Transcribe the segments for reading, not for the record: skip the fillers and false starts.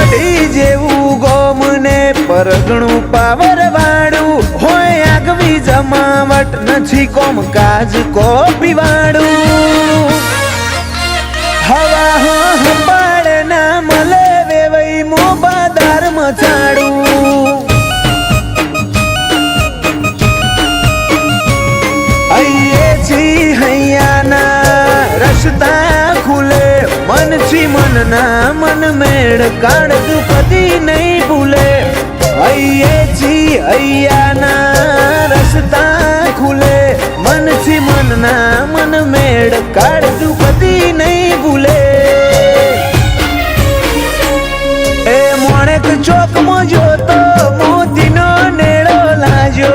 કઢી જેવું ગોમ ને પરગણું પાવર વાળું હોય આગવી જમાવટ નથી કોમ કાજ કોપી વાળું હવા હંબાળ ના મળે વેવઈ મોબાદાર મચાડું રસ્તા ખુલે મનથી મનના મન મેળ કાઢતું કદી નહીં ભૂલે અહીંયાના રસ્તા ખુલે મનથી મનના મન મેળ કાઢતું કદી નહીં ભૂલે એ મોણેક ચોકમાં જોતો મોતીનો નેળો લાજો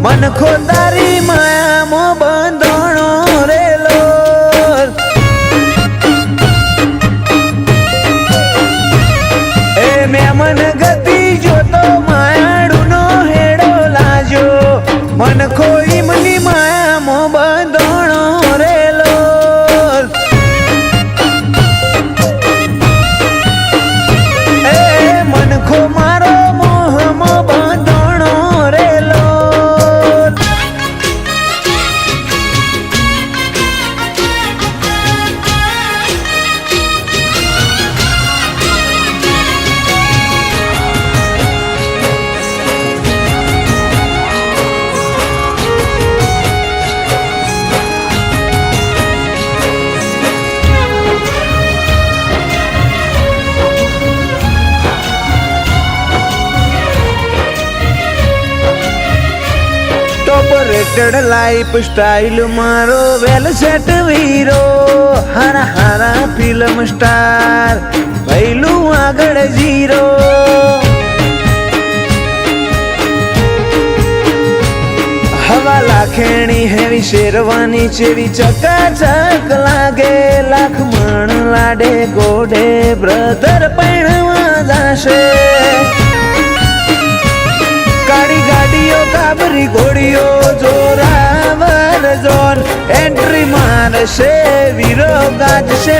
મન ખોતારી માયામાં બંધણો રેલો એ મેમન ગતિ જોતો માયાડુનો હેડો લાજો મન ખોઈ મની માયામાં બંધણો રેલો એ મન ખો મારો મોહમાં બંધણો રેલો ઓપરેટેડ લાઈફ સ્ટાઈલ મારો વેલ સેટ વીરો હારા હારા ફિલ્મ સ્ટાર પહેલું આગળ જીરો હવા લાખેણી હેવી શેરવાની ચેવી ચકાચક લાગે લાખ મણ લાડે ગોડે બ્રધર પૈણવા જાશે કાળી ગાડીઓ કાબરી ઘોડીઓ જોરાવર જોન એન્ટ્રી મારશે વીરો ગાજશે